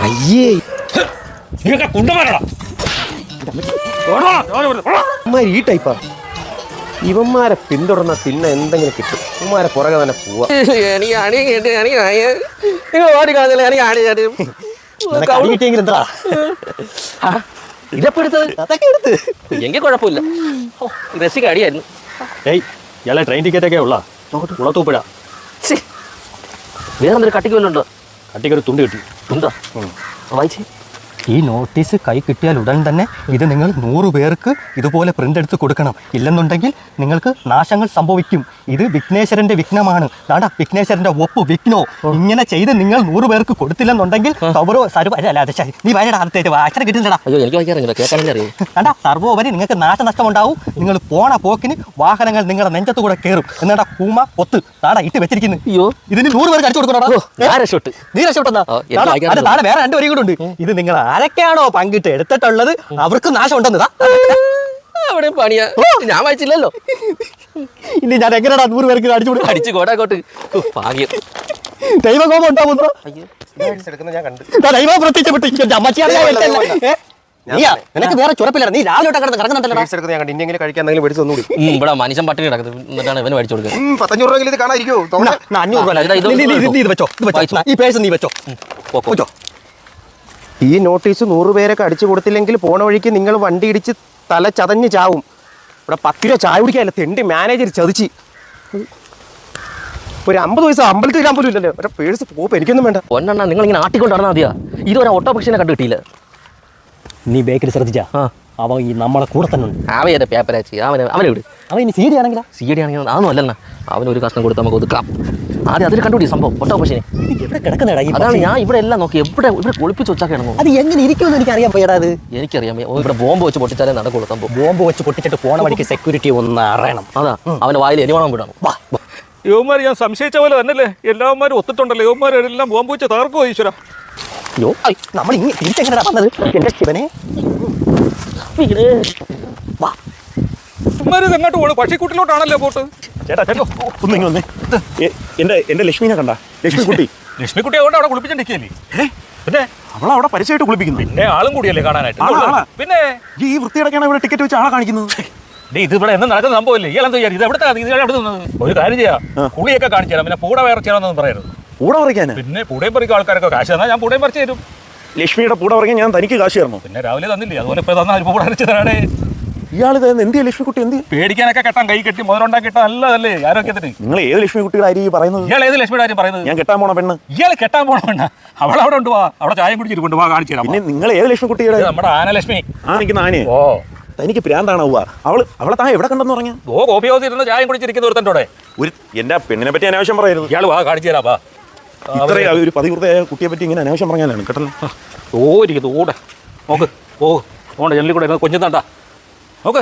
അയ്യേ ഈ ടൈപ്പാ. ഇവന്മാരെ പിന്തുടർന്ന പിന്നെ എന്തെങ്കിലും കിട്ടും. ഇവന്മാരെ പുറകെ തന്നെ പോവാ. എന്താ ഇതെപ്പോ എടുത്തത്? അതൊക്കെ എടുത്ത് എങ്കിൽ കുഴപ്പമില്ല. രസിക അടിയായിരുന്നു. ഇയാളെ ട്രെയിൻ ടിക്കറ്റ് ഒക്കെ ഉള്ള കുളത്തൂപ്പഴ. വേറെന്തൊരു കട്ടിക്ക് വല്ലതും ഉണ്ടോ? കട്ടിക്കൊരു തുണ്ട് കിട്ടി. തുണ്ടോ? വായിച്ചേ. ഈ നോട്ടീസ് കൈ കിട്ടിയാൽ ഉടൻ തന്നെ ഇത് നിങ്ങൾ 100 പേർക്ക് ഇതുപോലെ പ്രിന്റ് എടുത്ത് കൊടുക്കണം. ഇല്ലെന്നുണ്ടെങ്കിൽ നിങ്ങൾക്ക് നാശങ്ങൾ സംഭവിക്കും. ഇത് വിഘ്നേശ്വരന്റെ വിഘ്നമാണ്. നാടാ വിഘ്നേശ്വരന്റെ ഒപ്പ് വിഘ്നോ. ഇങ്ങനെ ചെയ്ത് നിങ്ങൾ 100 പേർക്ക് കൊടുത്തില്ലെന്നുണ്ടെങ്കിൽ നീ വയനാട് അടുത്തേക്ക് അച്ഛനെ കിട്ടുന്നില്ലടാ. അയ്യോ എനിക്ക് വായിക്കാറില്ല, കേൾക്കാനല്ലേ അറിയാം. കണ്ടാ സർവോപരി നിങ്ങൾക്ക് നാശനഷ്ടം ഉണ്ടാവും. നിങ്ങൾ പോണ പോക്കിന് വാഹനങ്ങൾ നിങ്ങളുടെ നെഞ്ചത്ത് കൂടെ കയറും. എന്നാടാ കൂമ ഒത്ത് നാടാ ഇട്ട് വെച്ചിരിക്കുന്നു. അയ്യോ ഇതിന് 100 പേർക്ക് അടിച്ചു കൊടുക്കണോ? നീ രക്ഷപ്പെട്ടെന്നാ. നാളെ വേറെ 2 വരി കൂടെ ഉണ്ട്. ഇത് നിങ്ങൾ ആരൊക്കെയാണോ പങ്കിട്ട് എടുത്തിട്ടുള്ളത് അവർക്ക് നാശം ഉണ്ടെന്നതാ. അവിടെ പണിയാ, ഞാൻ വായിച്ചില്ലല്ലോ. ഇനി ഞാൻ എങ്ങനെയാ 100 പേർക്ക് അടിച്ചു കോട്ടാക്കോട്ട്. ഭാഗ്യം. ദൈവകോപം ഉണ്ടാവുന്നോ? ദൈവം പ്രത്യക്ഷപ്പെട്ടു. നിനക്ക് വേറെ ചുരപ്പില്ല. നീ രാവിലെ ഇവിടെ മനുഷ്യൻ പട്ടിണി കിടക്കുന്നത് ഇവന് മേടിച്ചു കൊടുക്കുക. 500 രൂപ ഇത് കാണാതിരിക്കോ? 500 ഈ പേഴ്സ് നീ വെച്ചോ. ഈ നോട്ടീസ് 100 പേരൊക്കെ അടിച്ചു കൊടുത്തില്ലെങ്കിൽ പോണ വഴിക്ക് നിങ്ങൾ വണ്ടി ഇടിച്ച് തല ചതഞ്ഞ് ചാവും. ഇവിടെ 10 രൂപ ചായ കുടിക്കാനല്ല തെണ്ടി മാനേജർ ചതിച്ച്. ഒരു 50 പൈസ അമ്പലത്തിൽ ഇടാൻ പോലും ഇല്ലല്ലോ. ഒരു പേഴ്സ് പോപ്പ് എനിക്കൊന്നും വേണ്ട. ഒന്നെണ്ണ നിങ്ങൾ ഇങ്ങനെ ആട്ടിക്കൊണ്ട് നടന്നാൽ മതിയാ. ഇതുവരെ ഓട്ടോപക്ഷനെ കണ്ടു കിട്ടിയില്ല. നീ ബേക്കിൽ ശ്രദ്ധിച്ചാ അവൻ ഈ നമ്മളെ കൂടെ തന്നെ ഉണ്ട്. അവൻ പേപ്പറാച്ചി അവനെ വിട്. അവൻ ഇനി സി ഡി ആണെങ്കിലാ? സി ഡി ആണെങ്കിൽ അതൊന്നും അല്ലല്ലോ. അവനൊരു കഷ്ണം കൊടുത്ത് നമുക്ക് ഒതുക്കാം. ആദ്യം അതിൽ കണ്ടുപിടി സംഭവം ഓട്ടോപക്ഷനെ. എവിടെ കിടക്കുന്നടാ? അതാണ് ഞാൻ ഇവിടെ എല്ലാം നോക്കി. ഇവിടെ കുളിപ്പിച്ച് വെച്ചാൽ കിടന്നു. അത് എങ്ങനെ ഇരിക്കുമെന്ന് എനിക്ക് അറിയാൻ പോയടാ. അത് എനിക്കറിയാം. ഇവിടെ ബോംബ് വെച്ച് പൊട്ടിച്ചാലേ നടക്കുള്ളൂ സംഭവം. ബോംബ് വെച്ച് പൊട്ടിച്ചിട്ട് പോണ വഴിക്ക് സെക്യൂരിറ്റി ഒന്ന് അറിയണം. അതാ അവന്റെ വായിൽ എരിവണം വിടണം. യുവമാർ ഞാൻ സംശയിച്ച പോലെ തന്നെയല്ലേ എല്ലാവന്മാരും ഒത്തിട്ടുണ്ടല്ലോ. യുവമാരെല്ലാം ബോംബ് വെച്ച് തകർക്കുമോ ഈശ്വര? അയ്യോ നമ്മൾ ഇങ്ങനെ തിരിച്ചെങ്ങനെയാ വന്നത്? എന്റെ ശിവനെ എങ്ങോട്ട് പോണു? പക്ഷിക്കുട്ടിലോട്ടാണല്ലോ പോട്ട്. ചേട്ടാ ചേട്ടോ ഒന്നിങ്ങി വന്നേ. എന്റെ ലക്ഷ്മിനെ കണ്ട? ലക്ഷ്മിക്കുട്ടി. ലക്ഷ്മിക്കുട്ടി അതുകൊണ്ട് അവിടെ കുളിപ്പിച്ചിട്ടിരിക്കല്ലേ? പിന്നെ അവളവിടെ പരിചയമായിട്ട് കുളിപ്പിക്കുന്നു. പിന്നെ ആളും കൂടിയല്ലേ കാണാനായിട്ട്. പിന്നെ ഈ വൃത്തിയടക്കാണ് ഇവിടെ ടിക്കറ്റ് വെച്ച് ആളെ കാണിക്കുന്നത്. ഇത് ഇവിടെ എന്ന് നടക്കുന്ന സംഭവമല്ലേ? ഇയാളെന്താ വിചാരിച്ചു ഇത് എവിടുത്തെ ഒരു കാര്യം ചെയ്യാം. കുളിയൊക്കെ കാണിച്ചു തരാം. പിന്നെ പൂട വരച്ചാണെന്നൊന്നും പറയരുത്. പൂട പറിക്കാനാ? പിന്നെ പൂടയും പറിക്കാൻ ആൾക്കാരൊക്കെ കാശ് തന്നാൽ ഞാൻ പൂടയും പറിച്ചു തരും. ലക്ഷ്മിയുടെ പൂട പറിക്കാൻ ഞാൻ തനിക്ക് കാശ് തരണോ? പിന്നെ രാവിലെ തന്നില്ലേ, അതുപോലെ ഇപ്പൊ തന്നാൽ പൂട അരച്ചു തരാടേ. ഇയാൾ എന്തിയാ ലക്ഷ്മിക്കുട്ടി? എന്ത് പേടിക്കാനൊക്കെ കെട്ടാൻ കൈ കെട്ടി മുതലുണ്ടാക്കി കിട്ടാൻ നല്ലതല്ലേ ആരോഗ്യത്തിന്? നിങ്ങൾ ഏത് ലക്ഷ്മിക്കുട്ടിയുടെ ആയിരിക്കും പറയുന്നത്? ഇയാൾ ഏത് ലക്ഷ്മിയുടെ കാര്യം പറയുന്നത്? ഞാൻ കെട്ടാൻ പോണ പെണ്ണ്. ഇയാൾ കെട്ടാൻ പോണ പെണ്ണ അവളവിടെ ഉണ്ട്. വാ അവിടെ ചായം കുടിച്ചിട്ട് കൊണ്ട് വാ കാണിച്ചു തരാം. പിന്നെ നിങ്ങൾ ഏത് ലക്ഷ്മിക്കുട്ടിയുടെ? നമ്മുടെ ആനലക്ഷ്മി. എനിക്ക് നാനേ. ഓ തനിക്ക് പ്രാന്താണാവുക. അവളെ താൻ എവിടെ കണ്ടെന്ന് പറഞ്ഞു? കോപ്പി ഹൗസിൽ ഇരുന്ന് ചായം കുടിച്ചിരിക്കുന്ന ഒരുത്തൻ്റെ എന്റെ പെണ്ണിനെ പറ്റി അനാവശ്യം പറയരുത്. ഇയാൾ വാ കാണിച്ചു തരാം. വാ ഇത്രയും ഒരു പതിവൃതയായ കുട്ടിയെ പറ്റി ഇങ്ങനെ അനാവശ്യം പറഞ്ഞാലാണ് കേട്ടല്ലോ. ഓടിക്കുന്നത് ഓടെ നോക്ക്. ഓ ഓണ്ട ജനലിൽ കൂടെ കൊഞ്ചുന്നാണ്ടാ നോക്ക്.